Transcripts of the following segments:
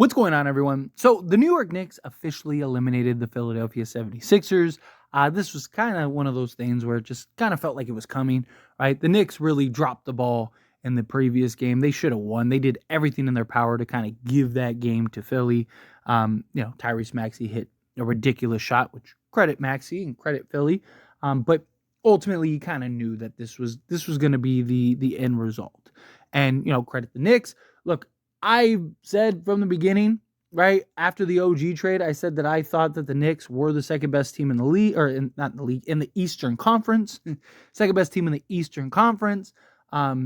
What's going on, everyone? So the New York Knicks officially eliminated the Philadelphia 76ers. This was kind of one of those things where it just kind of felt like it was coming, right? The Knicks really dropped the ball in the previous game. They should have won. They did everything in their power to kind of give that game to Philly. Tyrese Maxey hit a ridiculous shot, which credit Maxey and credit Philly. But ultimately, you kind of knew that this was going to be the end result. And, credit the Knicks. Look, I said from the beginning, right after the OG trade, I said that I thought that the Knicks were the second best team in the league, not in the league, in the Eastern Conference, second best team in the Eastern Conference. I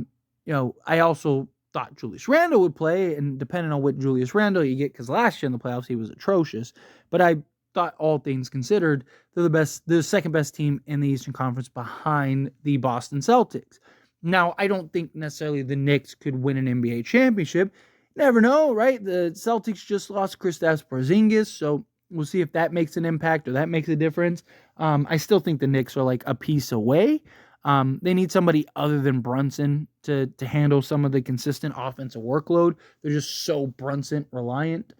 also thought Julius Randle would play, and depending on what Julius Randle you get, because last year in the playoffs he was atrocious, but I thought all things considered, they're the second best team in the Eastern Conference behind the Boston Celtics. Now, I don't think necessarily the Knicks could win an NBA championship. Never know, right? The Celtics just lost Kristaps Porzingis, so we'll see if that makes an impact or that makes a difference. I still think the Knicks are like a piece away. They need somebody other than Brunson to handle some of the consistent offensive workload. They're just so Brunson reliant.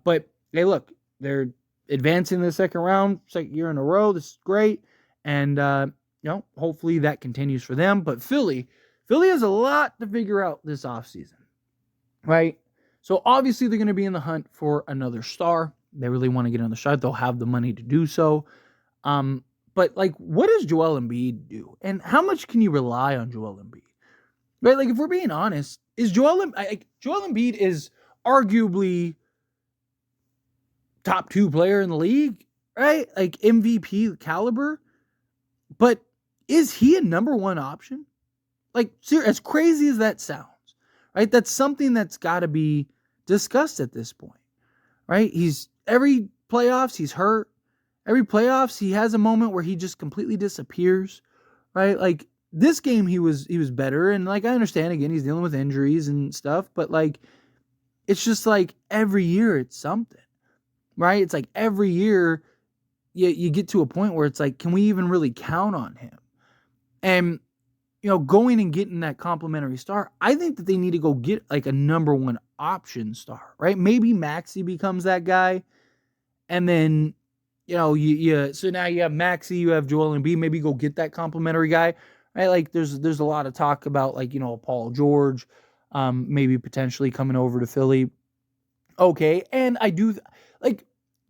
But hey, look, they're advancing the second round, second year in a row. This is great, and hopefully that continues for them. But Philly has a lot to figure out this offseason. Right? So obviously they're going to be in the hunt for another star. They really want to get on the shot. They'll have the money to do so. But what does Joel Embiid do? And how much can you rely on Joel Embiid? Right? Like, if we're being honest, Joel Embiid is arguably top 2 player in the league, right? Like MVP caliber. But is he a number 1 option? Like, as crazy as that sounds. Right? That's something that's got to be discussed at this point, right? Every playoffs, he's hurt. Every playoffs, he has a moment where he just completely disappears, right? Like, this game, he was better. And I understand, again, he's dealing with injuries and stuff, but it's just every year it's something, right? It's every year you get to a point where it's can we even really count on him? And going and getting that complimentary star, I think that they need to go get a number 1 option star, right? Maybe Maxey becomes that guy. And then, so now you have Maxey, you have Joel Embiid, maybe go get that complimentary guy, right? There's a lot of talk about Paul George, maybe potentially coming over to Philly. Okay. And I do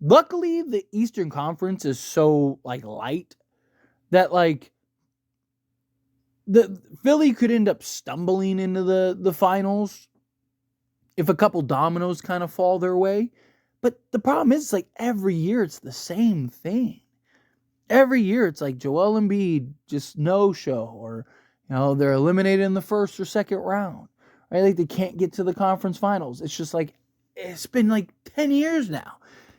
luckily the Eastern Conference is so light that the Philly could end up stumbling into the finals if a couple dominoes kind of fall their way. But the problem is, every year it's the same thing. Every year it's Joel Embiid just no show, or they're eliminated in the first or second round, right? They can't get to the conference finals. It's just it's been 10 years now.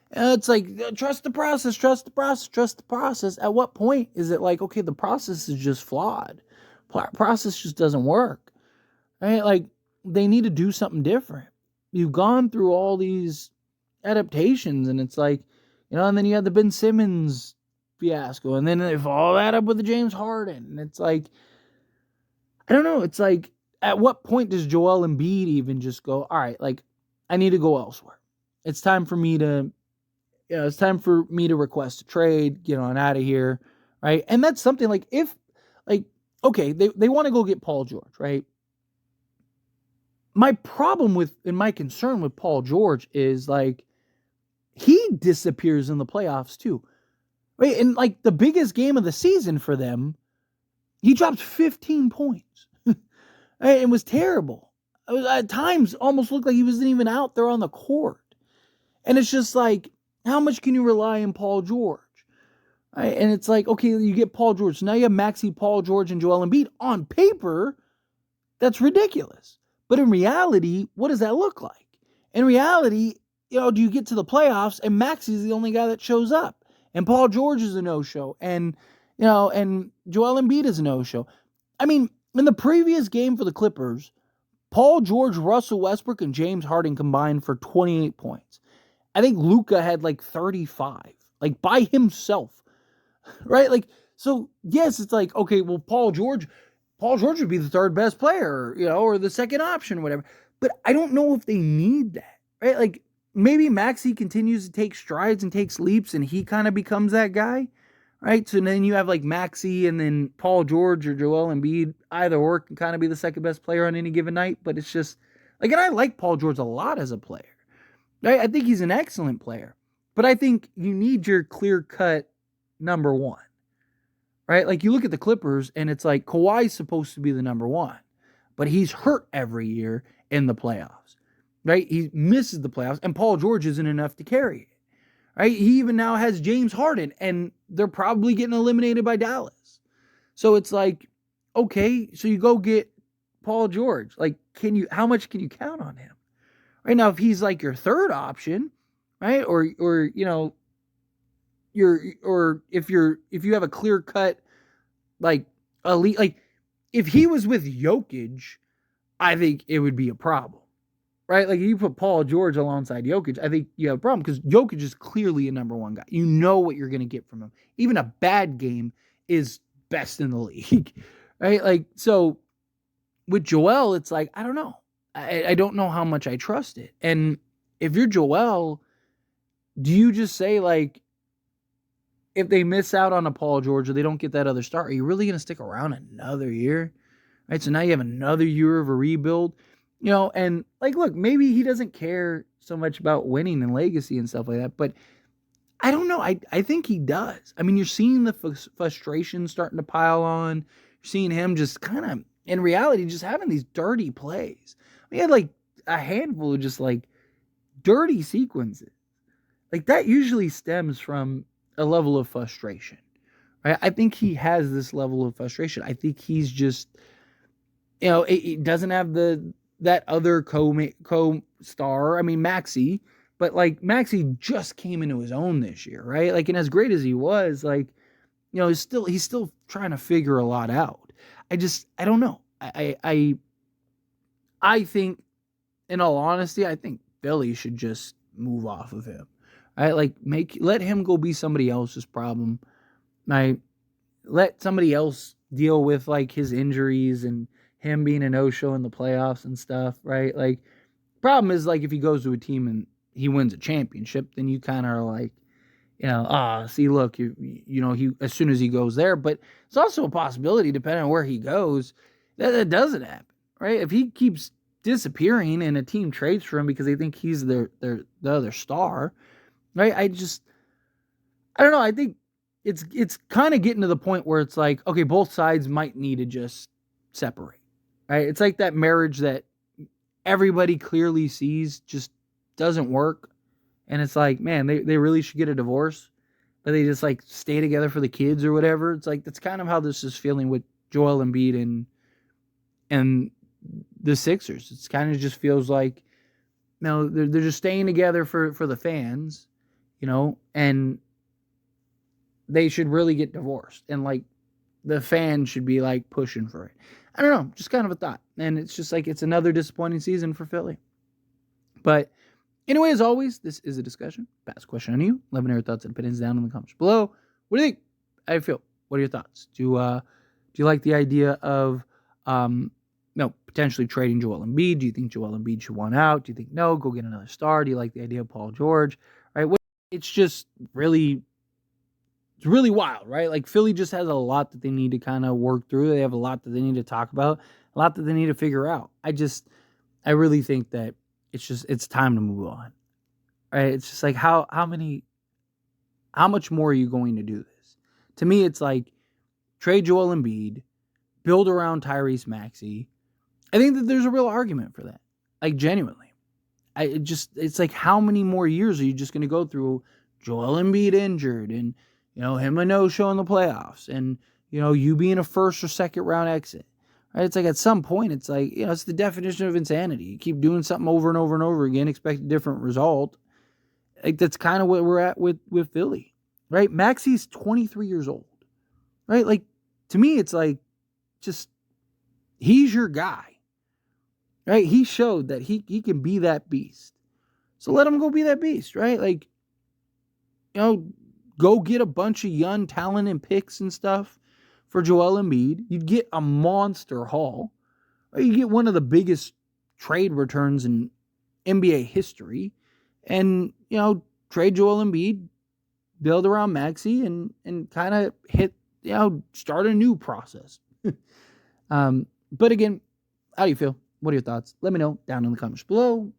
It's trust the process, trust the process, trust the process. At what point is it okay, the process is just flawed? Process just doesn't work, right? They need to do something different. You've gone through all these adaptations, and it's and then you had the Ben Simmons fiasco, and then they follow that up with the James Harden, and it's I don't know. It's at what point does Joel Embiid even just go, all right, I need to go elsewhere. It's time for me to, request a trade, get on out of here, right? And that's something if okay, they want to go get Paul George, right? My problem and my concern with Paul George is he disappears in the playoffs too, right? And the biggest game of the season for them, he dropped 15 points. Right? It was terrible. It was, at times, almost looked like he wasn't even out there on the court. And it's just how much can you rely on Paul George? Right? And it's okay, you get Paul George. So now you have Maxey, Paul George, and Joel Embiid. On paper, that's ridiculous. But in reality, what does that look like? In reality, do you get to the playoffs and Maxey's the only guy that shows up, and Paul George is a no-show, and and Joel Embiid is a no-show? I mean, in the previous game for the Clippers, Paul George, Russell Westbrook, and James Harden combined for 28 points. I think Luka had 35, by himself. Right? So yes, it's okay, well, Paul George would be the third best player, or the second option, whatever. But I don't know if they need that, right? maybe Maxey continues to take strides and takes leaps and he kind of becomes that guy, right? So then you have like Maxey and then Paul George or Joel Embiid, either or can kind of be the second best player on any given night. But it's just like, and I like Paul George a lot as a player, right? I think he's an excellent player, but I think you need your clear cut number one, right? Like you look at the Clippers and it's like Kawhi's supposed to be the number one, but he's hurt every year in the playoffs, right? He misses the playoffs and Paul George isn't enough to carry it, right? He even now has James Harden and they're probably getting eliminated by Dallas. So it's like, okay, so you go get Paul George. Like, how much can you count on him? Right now, if he's like your third option, right? Or you know, if you have a clear cut, like elite, like if he was with Jokic, I think it would be a problem. Right? Like, if you put Paul George alongside Jokic, I think you have a problem because Jokic is clearly a number one guy. You know what you're going to get from him. Even a bad game is best in the league. Right? Like, so with Joel, it's like, I don't know. I don't know how much I trust it. And if you're Joel, do you just say, like, if they miss out on a Paul George or they don't get that other star, are you really going to stick around another year? Right? So now you have another year of a rebuild. You know, and like, look, maybe he doesn't care so much about winning and legacy and stuff like that, but I don't know. I think he does. I mean, you're seeing the frustration starting to pile on. You're seeing him just kind of, in reality, just having these dirty plays. We had like a handful of just like dirty sequences. Like that usually stems from a level of frustration, right? I think he has this level of frustration. I think he's just, you know, it doesn't have that other co-star, I mean, Maxey, but like Maxey just came into his own this year, right? Like, and as great as he was, like, you know, he's still trying to figure a lot out. I don't know. I think, in all honesty, I think Philly should just move off of him. Right? Like, let him go be somebody else's problem. Right? Let somebody else deal with like his injuries and him being a no-show in the playoffs and stuff, right? Like, problem is, like, if he goes to a team and he wins a championship, then you kind of are like, you know, see, look, you know, he, as soon as he goes there, but it's also a possibility, depending on where he goes, that doesn't happen, right? If he keeps disappearing and a team trades for him because they think he's the other star, right? I don't know. I think it's kind of getting to the point where it's like, okay, both sides might need to just separate. Right? It's like that marriage that everybody clearly sees just doesn't work. And it's like, man, they really should get a divorce, but they just like stay together for the kids or whatever. It's like, that's kind of how this is feeling with Joel Embiid and the Sixers. It's kind of just feels like, you know, they're just staying together for the fans, you know, and they should really get divorced. And like the fans should be like pushing for it. I don't know, just kind of a thought. And it's just like, it's another disappointing season for Philly. But anyway, as always, this is a discussion. Pass a question on you. Let me know your thoughts and opinions down in the comments below. What do you think? How do you feel? What are your thoughts? Do you like the idea of potentially trading Joel Embiid? Do you think Joel Embiid should want out? Do you think no, go get another star? Do you like the idea of Paul George? Right? It's just really, it's really wild, right? Like Philly just has a lot that they need to kind of work through. They have a lot that they need to talk about, a lot that they need to figure out. I really think that it's time to move on, right? It's just like, how much more are you going to do this? To me, it's like trade Joel Embiid, build around Tyrese Maxey. I think that there's a real argument for that. Like, genuinely. It's like, how many more years are you just going to go through Joel Embiid injured and, you know, him a no-show in the playoffs and, you know, you being a first or second round exit? Right? It's like, at some point, it's like, you know, it's the definition of insanity. You keep doing something over and over and over again, expect a different result. Like, that's kind of what we're at with Philly, right? Maxey's 23 years old, right? Like, to me, it's like, just, he's your guy, right? He showed that he can be that beast. So let him go be that beast, right? Like, you know, go get a bunch of young talent and picks and stuff for Joel Embiid. You'd get a monster haul. Or you get one of the biggest trade returns in NBA history. and, trade Joel Embiid, build around Maxey, and kind of start a new process. But again, how do you feel? What are your thoughts? Let me know down in the comments below.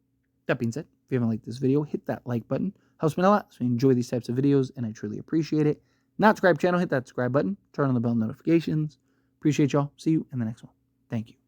That being said, if you haven't liked this video, hit that like button. Helps me a lot. So I enjoy these types of videos, and I truly appreciate it. Not subscribe channel, hit that subscribe button. Turn on the bell notifications. Appreciate y'all. See you in the next one. Thank you.